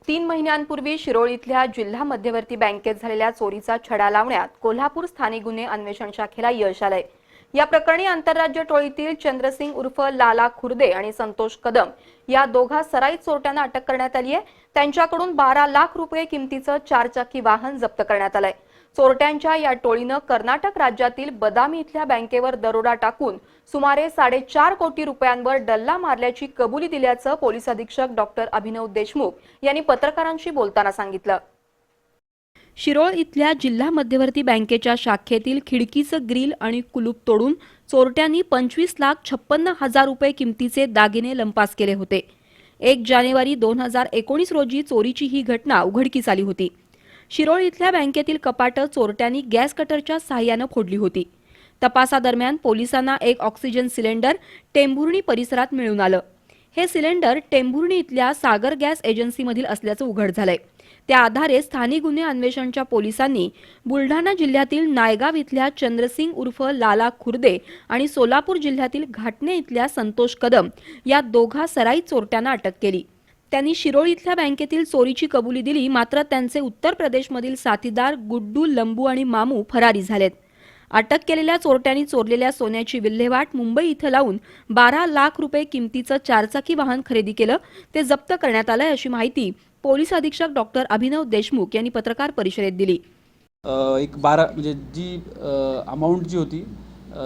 3 महिन्यांपूर्वी शिरोळ इथल्या जिल्हा मध्यवर्ती बँकेत झालेल्या चोरीचा छडा लावण्यात कोल्हापूर स्थानिक गुन्हे अन्वेषण शाखेला यश आलंय। या प्रकरणी आंतरराज्य टोळीतील चंद्रसिंग उर्फ लाला खुर्दे आणि संतोष कदम या दोघा सराईत चोरट्यांना अटक करण्यात आली आहे। त्यांच्याकडून 12 लाख रुपये किमतीचं 4 चाकी वाहन जप्त करण्यात आलंय। चोरट्यांच्या या टोळीनं कर्नाटक राज्यातील बदामी इथल्या बँकेवर दरोडा टाकून सुमारे 4.5 कोटी रुपयांवर डल्ला मारल्याची कबुली दिल्याचं पोलीस अधीक्षक डॉक्टर अभिनव देशमुख यांनी पत्रकारांशी बोलताना सांगितलं। शिरोळ इथल्या जिल्हा मध्यवर्ती बँकेच्या शाखेतील खिडकीचं ग्रिल आणि कुलूप तोडून चोरट्यांनी 25,56,000 रुपये किमतीचे दागिने लंपास केले होते। 1 जानेवारी 2019 रोजी चोरीची ही घटना उघडकीस आली होती। शिरोळ इथल्या बँकेतील कपाटं चोरट्यांनी गॅस कटरच्या सहाय्यानं फोडली होती। तपासादरम्यान पोलिसांना एक ऑक्सिजन सिलेंडर टेंभुर्णी परिसरात मिळून आलं। हे सिलेंडर टेंभुर्णी इथल्या सागर गॅस एजन्सीमधील असल्याचं उघड झालंय। त्या आधारे स्थानिक गुन्हे अन्वेषणच्या पोलिसांनी बुलढाणा जिल्ह्यातील नायगाव इथल्या चंद्रसिंग उर्फ लाला खुर्दे आणि सोलापूर जिल्ह्यातील घाटणे इथल्या संतोष कदम या दोघा सराईत चोरट्यांना अटक केली। त्यांनी शिरोळ इथल्या बँकेतील चोरीची कबुली दिली, मात्र त्यांचे उत्तर प्रदेशमधील साथीदार गुड्डू, लंबू आणि मामू फरारी झालेत। अटक केलेल्या चोरट्यांनी चोरलेल्या सोन्याची विल्हेवाट मुंबई इथं लावून 12 लाख रुपये किमतीचं 4 चाकी वाहन खरेदी केलं, ते जप्त करण्यात आलंय अशी माहिती पोलीस अधीक्षक डॉक्टर अभिनव देशमुख यांनी पत्रकार परिषदेत दिली। एक 12 म्हणजे जी अमाउंट जी होती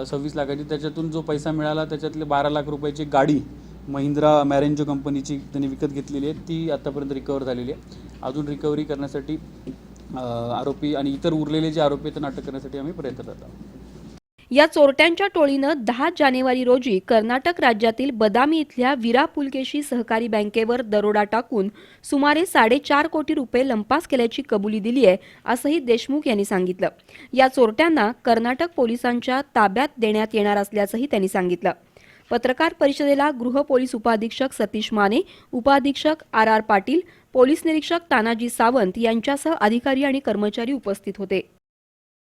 26 लाखाची, त्याच्यातून जो पैसा मिळाला त्याच्यातले 12 लाख रुपयाची गाडी महिंद्रा मॅरेंजो कंपनीची त्यांनी विकत घेतलेली आहे, ती आतापर्यंत रिकवर झालेली आहे। अजून रिकव्हरी करण्यासाठी आरोपी आणि इतर उरलेले जे आरोपी त्यांना अटक करण्यासाठी आम्ही प्रयत्न करत आहोत। या चोरट्यांच्या टोळीनं 10 जानेवारी रोजी कर्नाटक राज्यातील बदामी इथल्या वीरा पुलकेशी सहकारी बँकेवर दरोडा टाकून सुमारे 4.5 कोटी रुपये लंपास केल्याची कबुली दिली आहे, असंही देशमुख यांनी सांगितलं। या चोरट्यांना कर्नाटक पोलिसांच्या ताब्यात देण्यात येणार असल्याचंही त्यांनी सांगितलं। पत्रकार परिषदेला गृह पोलीस उपाधीक्षक सतीश माने, उपाधीक्षक आर पाटील, पोलीस निरीक्षक तानाजी सावंत यांच्यासह अधिकारी आणि कर्मचारी उपस्थित होते।